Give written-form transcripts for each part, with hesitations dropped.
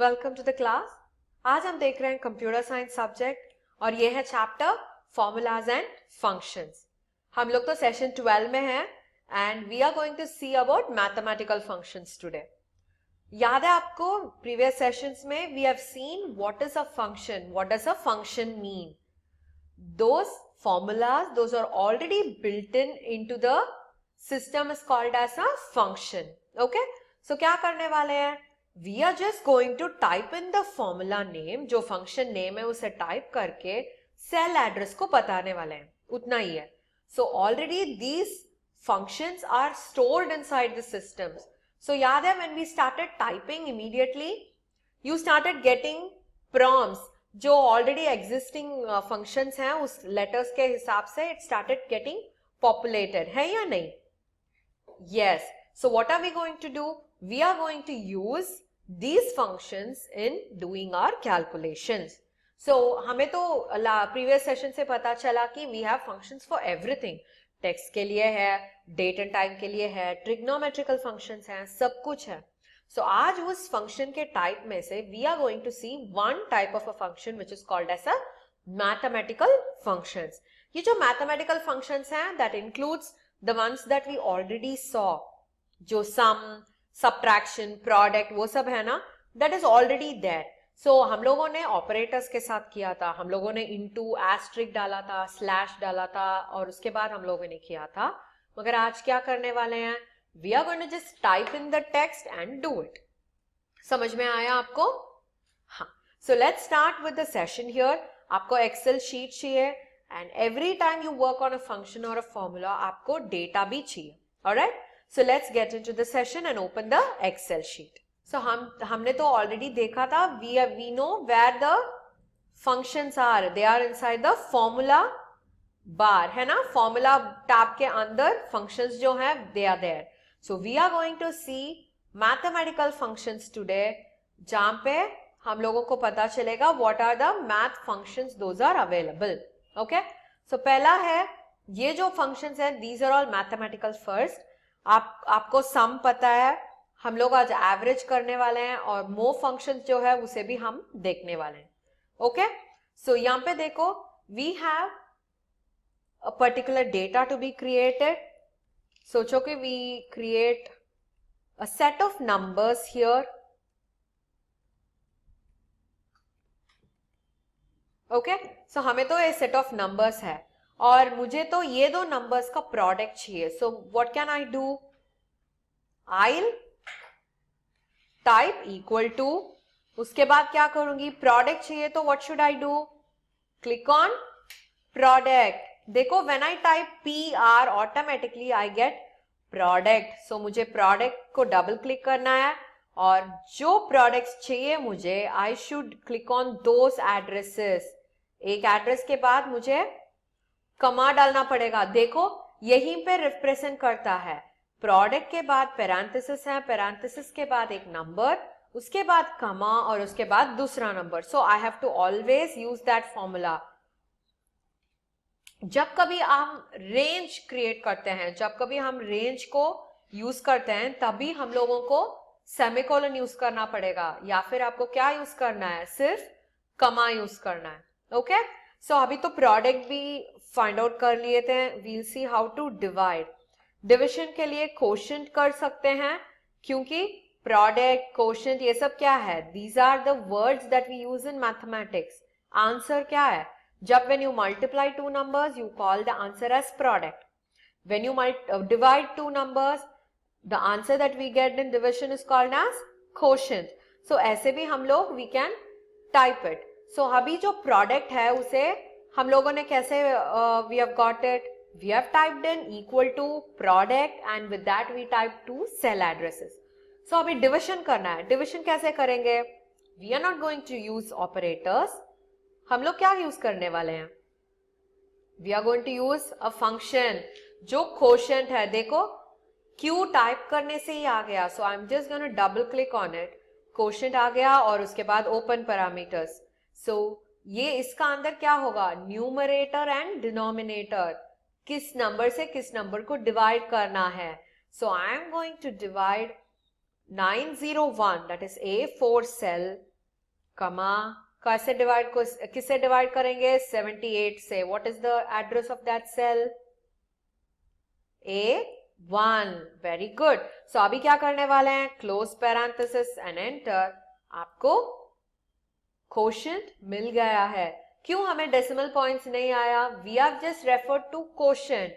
Welcome to the class. आज हम देख रहे हैं कंप्यूटर साइंस सब्जेक्ट और ये है चैप्टर फॉर्मूलाज एंड फंक्शंस। हम लोग तो सेशन 12 में हैं and we are going to see about mathematical functions today. याद है आपको प्रीवियस सेशंस में we have seen what is a function, what does a function mean. Those formulas, those are already built into the system is called as a function. Okay, so क्या करने वाले हैं? We are just going to type in the formula name, जो function name है उसे type करके cell address को बताने वाले हैं, उतना ही है. So already these functions are stored inside the systems. So याद है when we started typing immediately, you started getting prompts जो ऑलरेडी एग्जिस्टिंग फंक्शंस हैं उस लेटर्स के हिसाब से इट स्टार्टेड गेटिंग पॉपुलेटेड, है या नहीं? Yes. So what are we going to do? We are going to use these functions in doing our calculations. So हमें तो प्रीवियस सेशन से पता चला कि we have functions for everything. Text के लिए है, डेट एंड टाइम के लिए है, ट्रिग्नोमेट्रिकल फंक्शंस हैं, सब कुछ है. So आज उस फंक्शन के टाइप में से we are going to see one type of a function which is called as a mathematical functions. ये जो mathematical functions हैं that includes the ones that we already saw, जो sum, subtraction, product वो सब है ना, that is already there. So हम लोगों ने operators के साथ किया था, हम लोगों ने into, asterisk डाला था, slash डाला था और उसके बाद हम लोगों ने किया था. मगर आज क्या करने वाले हैं? We are going to just type in the text and do it. समझ में आया आपको? हाँ. So let's start with the session here. आपको Excel sheet चाहिए and every time you work on a function or a formula, आपको data भी चाहिए. Alright? So let's get into the session and open the Excel sheet. So हमने तो already देखा था. We know where the functions are. They are inside the formula bar, है ना? Formula tab के अंदर functions जो हैं they are there. So we are going to see mathematical functions today, जहाँ पे हम लोगों को पता चलेगा what are the math functions those are available. Okay? So पहला है ये जो functions हैं these are all mathematical first. आपको sum पता है, हम लोग आज average करने वाले हैं और more functions जो है उसे भी हम देखने वाले हैं. Okay? So यहाँ पे देखो we have a particular data to be created. सोचो कि we create a set of numbers here. Okay? So हमें तो ये set of numbers है और मुझे तो ये दो numbers का product चाहिए. So what can I do? I'll type equal to. उसके बाद क्या करूंगी? Product चाहिए तो what should I do? Click on product. देखो when I type PR automatically I get product. So मुझे product को double click करना है और जो products चाहिए मुझे I should click on those addresses. एक address के बाद मुझे कमा डालना पड़ेगा. देखो यहीं पे represent करता है. product के बाद parenthesis है, parenthesis के बाद एक number, उसके बाद कमा और उसके बाद दूसरा number. So I have to always use that formula. जब कभी हम रेंज क्रिएट करते हैं, जब कभी हम रेंज को यूज करते हैं तभी हम लोगों को सेमीकोलन यूज करना पड़ेगा या फिर आपको क्या यूज करना है? सिर्फ कमा यूज करना है. ओके? सो अभी तो प्रोडक्ट भी फाइंड आउट कर लिए थे. We'll see how to divide. Division के लिए कोशेंट कर सकते हैं क्योंकि प्रोडक्ट, कोशेंट ये सब क्या है? These are the words that we use in mathematics. Answer क्या है? जब when you multiply two numbers, you call the answer as product. When you divide two numbers, the answer that we get in division is called as quotient. So ऐसे भी हम लोग we can type it. So अभी जो product है उसे हम लोगों ने कैसे we have got it? We have typed in equal to product and with that we type two cell addresses. So अभी division करना है. Division कैसे करेंगे? We are not going to use operators. हम लोग क्या यूज करने वाले हैं? We are going to use a function जो quotient है. देखो Q टाइप करने से ही आ गया. So I'm just going to double click on it. Quotient आ गया और उसके बाद open parameters. So ये इसका अंदर क्या होगा? Numerator and denominator. किस नंबर से किस नंबर को डिवाइड करना है? So I am going to divide 901, that is A4 cell, कमा कैसे डिवाइड को किससे डिवाइड करेंगे 78 से. What is the address of that cell? A1. Very good. So अभी क्या करने वाले हैं? Close parenthesis and enter. आपको क्वोशिएंट मिल गया है. क्यों हमें डेसिमल पॉइंट्स नहीं आया? We have just referred to quotient,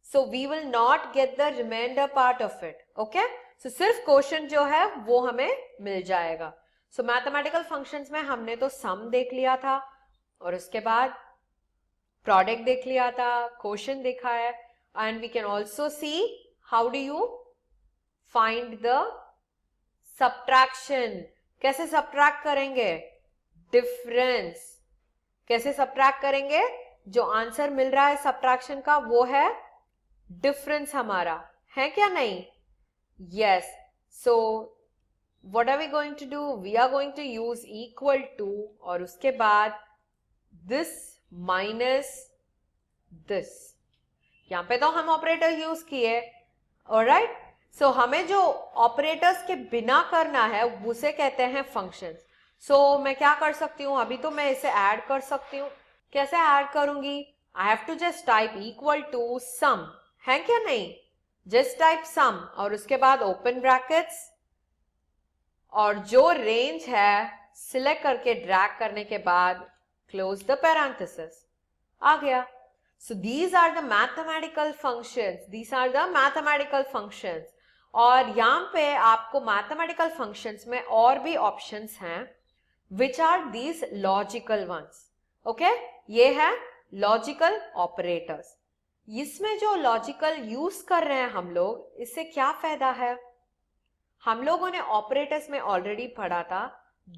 so we will not get the remainder part of it. Okay, so सिर्फ क्वोशिएंट जो है वो हमें मिल जाएगा. सो मैथमेटिकल फंक्शंस में हमने तो सम देख लिया था और उसके बाद प्रोडक्ट देख लिया था, क्वोशिएंट देखा है, and we can also see how do you find the subtraction. कैसे सब्ट्रैक्ट करेंगे? डिफरेंस. कैसे सब्ट्रैक्ट करेंगे? जो आंसर मिल रहा है सब्ट्रैक्शन का वो है डिफरेंस हमारा, है क्या नहीं? Yes. So what are we going to do? We are going to use equal to और उसके बाद दिस माइनस दिस. यहां पे तो हम ऑपरेटर यूज किए. ऑलराइट, सो हमें जो ऑपरेटर्स के बिना करना है उसे कहते हैं फंक्शंस. सो मैं क्या कर सकती हूँ? अभी तो मैं इसे ऐड कर सकती हूँ. कैसे ऐड करूंगी? I have to just type equal to sum, है क्या नहीं? जस्ट टाइप सम और उसके बाद ओपन ब्रैकेट्स और जो रेंज है सिलेक्ट करके ड्रैग करने के बाद क्लोज द पैरेंथेसिस. आ गया. So these are the mathematical functions. These are the mathematical functions. और यहां पे आपको मैथमेटिकल फंक्शंस में और भी ऑप्शंस हैं which are these logical ones. okay, ये है लॉजिकल ऑपरेटर्स. इसमें जो लॉजिकल यूज कर रहे हैं हम लोग, इससे क्या फायदा है? हम लोगों ने ऑपरेटर्स में ऑलरेडी पढ़ा था.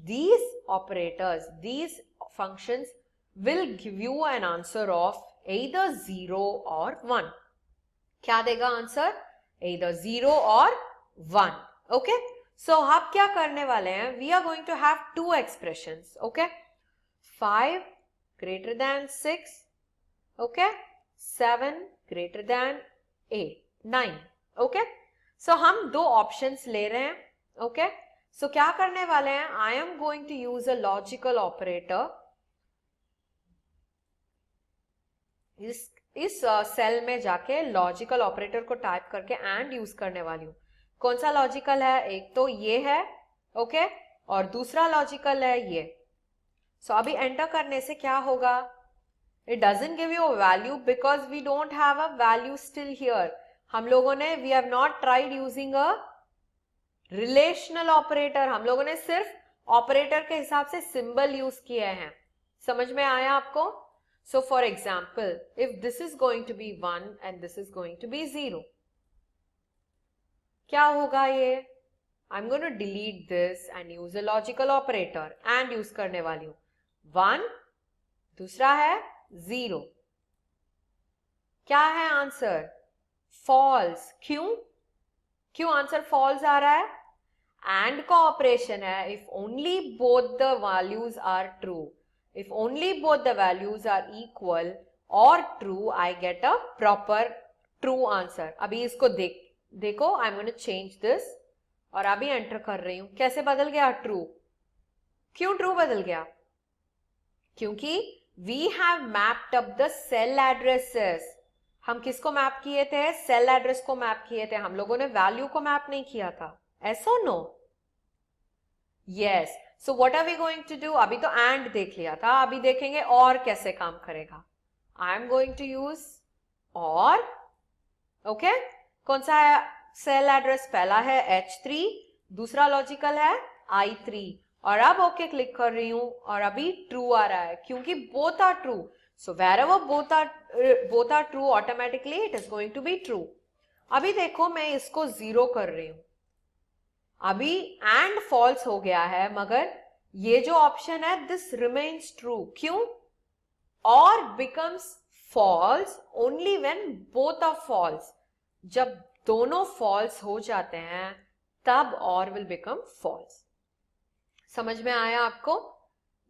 these operators, these functions will give you an answer of either 0 or 1. क्या देगा answer? either 0 or 1. okay, so अब क्या करने वाले हैं? we are going to have two expressions. okay, 5 greater than 6. okay, 7 greater than 8, 9. okay, so हम दो options ले रहे हैं. okay, so क्या करने वाले हैं? I am going to use a logical operator. इस सेल में जाके लॉजिकल ऑपरेटर को टाइप करके एंड यूज करने वाली हूं. कौन सा लॉजिकल है? एक तो ये है, ओके, और दूसरा लॉजिकल है ये. सो अभी एंटर करने से क्या होगा? It doesn't give you a value because we don't have a value still here. हम लोगों ने we have not tried using a relational operator. हम लोगों ने सिर्फ ऑपरेटर के हिसाब से सिंबल यूज किए हैं. समझ में आया आपको? So for example, if this is going to be 1 and this is going to be 0, क्या होगा ये? I'm going to delete this and use a logical operator and use करने वाली हूँ. 1, दूसरा है 0. क्या है आंसर? False. क्यों आंसर false आ रहा है? And का ऑपरेशन है. If only both the values are true. If only both the values are equal or true, I get a proper true answer. अभी इसको देखो, I'm going to change this और अभी enter कर रही हूं. कैसे बदल गया? ट्रू. क्यों ट्रू बदल गया? क्योंकि we have mapped up the cell addresses. हम किसको मैप किए थे? सेल एड्रेस को मैप किए थे. हम लोगों ने वैल्यू को मैप नहीं किया था. Yes or no? Yes. So what are we going to do? अभी तो and देख लिया था. अभी देखेंगे और कैसे काम करेगा. I am going to use or. okay, कौन सा सेल एड्रेस? पहला है H3, दूसरा लॉजिकल है I3 और अब ओके क्लिक कर रही हूं और अभी ट्रू आ रहा है क्योंकि both are true. So wherever both are true, automatically it is going to be true. अभी देखो मैं इसको 0 कर रही हूं. अभी एंड फॉल्स हो गया है मगर ये जो ऑप्शन है दिस रिमेन्स ट्रू. क्यों? और becomes false only when both are false. जब दोनों फॉल्स हो जाते हैं तब और विल बिकम फॉल्स. समझ में आया आपको?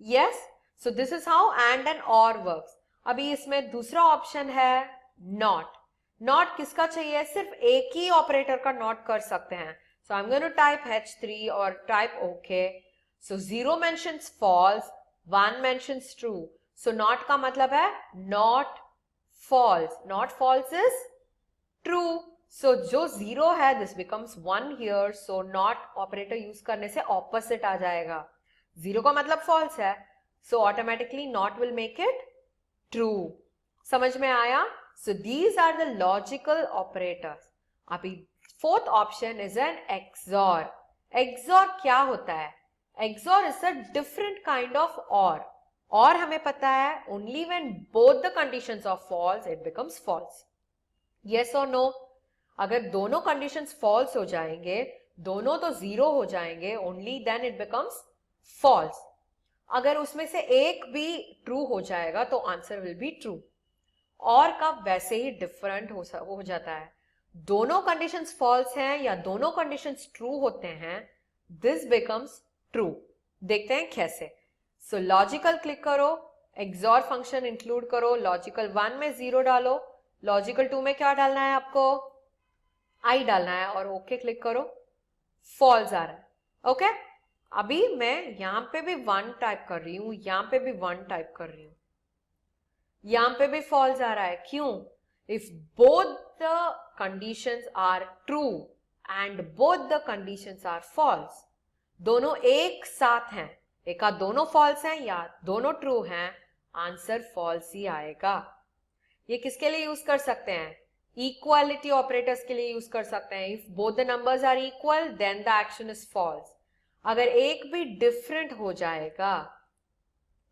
Yes. So this is how and और वर्क्स. अभी इसमें दूसरा ऑप्शन है नॉट. नॉट किसका चाहिए? सिर्फ एक ही ऑपरेटर का नॉट कर सकते हैं. So I'm going to type H3 or type OK. So 0 mentions false, 1 mentions true. So not का मतलब है not false. Not false is true. So जो 0 है this becomes 1 here. So not operator use करने से opposite आ जाएगा. 0 का मतलब false है. So automatically not will make it true. समझ में आया? So these are the logical operators. अभी fourth option is an XOR. XOR क्या होता है? XOR is a different kind of OR. और हमें पता है only when both the conditions are false it becomes false. Yes or no? अगर दोनों conditions false हो जाएंगे, दोनों तो 0 हो जाएंगे, only then it becomes false. अगर उसमें से एक भी true हो जाएगा तो आंसर will be true. और का वैसे ही डिफरेंट हो जाता है. दोनों कंडीशंस फॉल्स हैं या दोनों कंडीशंस ट्रू होते हैं, दिस बिकम्स ट्रू. देखते हैं कैसे. सो लॉजिकल क्लिक करो, एक्सॉर फंक्शन इंक्लूड करो, लॉजिकल 1 में 0 डालो, लॉजिकल 2 में क्या डालना है आपको? आई डालना है और ओके क्लिक करो. फॉल्स आ रहा है. ओके अभी मैं यहां पे भी 1 टाइप कर रही हूं, यहां पे भी 1 टाइप कर रही हूं, यहां पे भी फॉल्स आ रहा है. क्यों? If both the conditions are true and both the conditions are false, दोनों एक साथ हैं, एक दोनों फॉल्स हैं या दोनों ट्रू हैं, आंसर फॉल्स ही आएगा. ये किसके लिए यूज कर सकते हैं? इक्वालिटी ऑपरेटर्स के लिए यूज कर सकते हैं. If both the numbers are equal then the action is false. अगर एक भी डिफरेंट हो जाएगा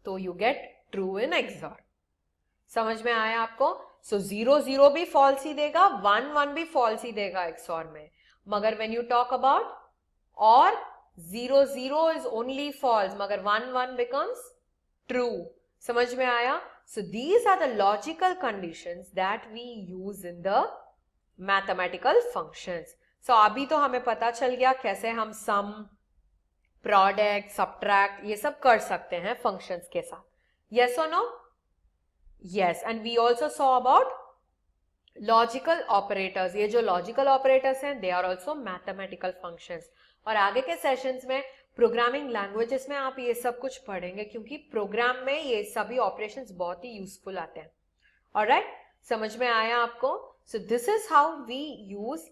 तो you get true in XOR. समझ में आया आपको? सो 0 0 भी फॉल्स ही देगा, 1 1 भी फॉल्स ही देगा एक्सॉर में. मगर व्हेन यू टॉक अबाउट और 0 0 इज ओनली फॉल्स, मगर 1 1 बिकम्स ट्रू. समझ में आया? So these are the logical conditions that we use in the mathematical functions. So अभी तो हमें पता चल गया कैसे हम सम, प्रोडक्ट, सब्ट्रैक्ट ये सब कर सकते हैं फंक्शंस के साथ. यस और no? Yes, and we also saw about logical operators. ये जो logical operators हैं, they are also mathematical functions. और आगे के सेशंस में प्रोग्रामिंग लैंग्वेजेस में आप ये सब कुछ पढ़ेंगे क्योंकि प्रोग्राम में ये सभी ऑपरेशंस बहुत ही यूजफुल आते हैं. ऑलराइट, समझ में आया आपको? So this is how we use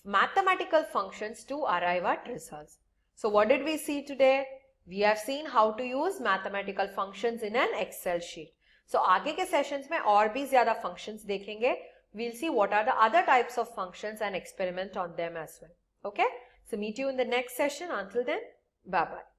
mathematical functions to arrive at results. So what did we see today? We have seen how to use mathematical functions in an Excel sheet. So आगे के sessions में और भी ज्यादा functions देखेंगे. We'll see what are the other types of functions and experiment on them as well. Okay? So meet you in the next session. Until then, bye bye.